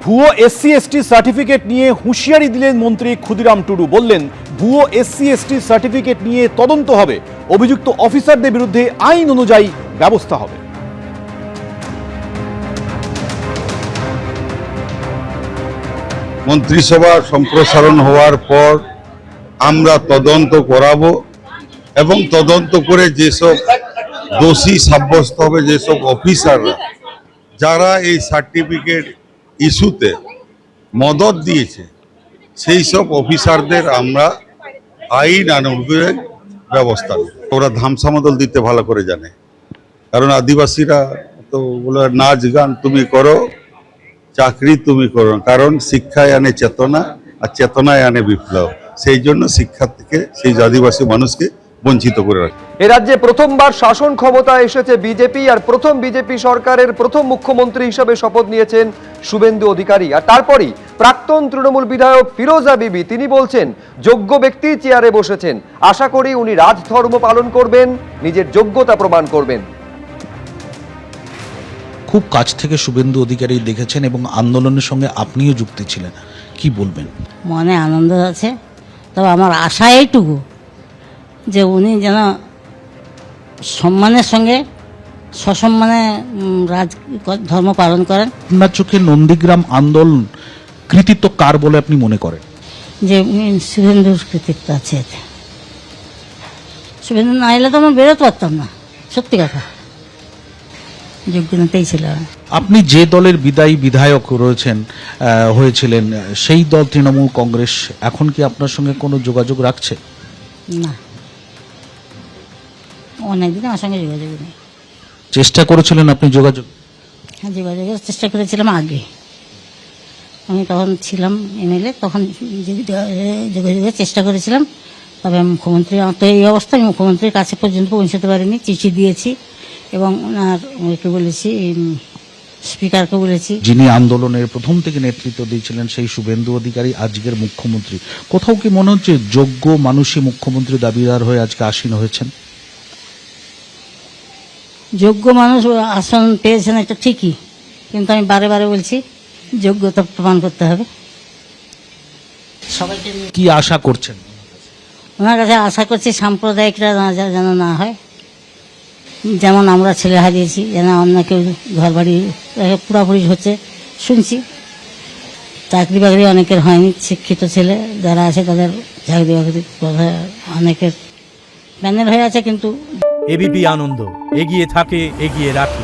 ভুয়ো SC ST certificate নিয়ে হুঁশিয়ারি দিলেন মন্ত্রী ক্ষুদিরাম টুডু। বললেন, ভুয়ো এসসি এসটি সার্টিফিকেট নিয়ে তদন্ত হবে, অভিযুক্ত অফিসারদের বিরুদ্ধে আইন অনুযায়ী ব্যবস্থা হবে। মন্ত্রিসভা সম্প্রসারণ হওয়ার পর আমরা তদন্ত করাবো এবং তদন্ত করে যেসব দোষী সাব্যস্ত হবে, যেসব অফিসাররা যারা এই সার্টিফিকেট ইস্যুতে মদত দিয়েছে, সেই সব অফিসারদের আমরা আইন অনুযায়ী ব্যবস্থা নেব। ওরা ধামসামদল দিতে ভালো করে জানে, কারণ আদিবাসীরা তো বলে নাচ গান তুমি করো, চাকরি তুমি করো, কারণ শিক্ষায় আনে চেতনা, আর চেতনায় আনে বিপ্লব। সেই জন্য শিক্ষা থেকে সেই আদিবাসী মানুষকে বঞ্চিত করে রাখে। এ রাজ্যে প্রথমবার শাসন ক্ষমতায় এসেছে বিজেপি, আর প্রথম বিজেপি সরকারের প্রথম মুখ্যমন্ত্রী হিসেবে শপথ নিয়েছেন শুভেন্দু অধিকারী। আর তারপরই প্রাক্তন তৃণমূল বিধায়ক ফিরোজা বিবি তিনি বলছেন, যোগ্য ব্যক্তি চেয়ারে বসেছেন, আশা করি উনি রাজধর্ম পালন করবেন, নিজের যোগ্যতা প্রমাণ করবেন। খুব কাছ থেকে শুভেন্দু অধিকারী দেখেছেন এবং আন্দোলনের সঙ্গে আপনিও যুক্ত ছিলেন, কি বলবেন? মনে আনন্দ আছে, তবে আমার আশা এইটুকু যে উনি যেন সম্মানের সঙ্গে সসম্মানে রাজ ধর্ম পালন করেন। আপনার চোখে নন্দীগ্রাম আন্দোলন কৃতিত্ব কার বলে আপনি মনে করেন? যে শুভেন্দুর কৃতিত্ব আছে এতে। শুভেন্দু না এলে তো আমি বেরোতে পারতাম না, সত্যি কথা, যোগ্যতাই ছিল। আপনি যে দলের বিদায়ী বিধায়ক হয়েছিলেন, সেই দল তৃণমূল কংগ্রেস, এখন কি আপনার সঙ্গে কোনো যোগাযোগ রাখছে? না, অনেকদিন আমার সঙ্গে যোগাযোগ নেই। চেষ্টা করেছিলেন আপনি যোগাযোগ? হ্যাঁ, যোগাযোগের চেষ্টা করেছিলাম আগে, আমি তখন ছিলাম এমএলএ, তখন যোগাযোগের চেষ্টা করেছিলাম। তবে মুখ্যমন্ত্রী, আমার তো এই অবস্থা, আমি মুখ্যমন্ত্রীর কাছে পর্যন্ত পৌঁছাতে পারিনি। চিঠি দিয়েছি এবং ওনার ওকে বলেছি, স্পিকারকে বলেছি। যিনি আন্দোলনের প্রথম থেকে নেতৃত্ব দিয়েছিলেন সেই শুভেন্দু অধিকারী আজকের মুখ্যমন্ত্রী, কোথাও কি মনে হচ্ছে যোগ্য মানুষই মুখ্যমন্ত্রী দাবিদার হয়ে আজকে আসীন হয়েছেন? যোগ্য মানুষ আসন পেয়েছেন, এটা ঠিকই, কিন্তু আমি বারে বারে বলছি যোগ্যতা প্রমাণ করতে হবে সবাইকে। কি আশা করছেন ওনার কাছে? আশা করছি সাম্প্রদায়িকরা যেন না হয়, যেমন আমরা ছেলে হারিয়েছি, যেন অন্য কেউ ঘর বাড়ি পুরাপুরি হচ্ছে শুনছি। চাকরি বাকরি অনেকের হয়নি, শিক্ষিত ছেলে যারা আছে তাদের চাকরি বাকরির কথা অনেকের প্যানেল হয়ে আছে, কিন্তু এবিপি আনন্দ এগিয়ে থাকে, এগিয়ে রাখে।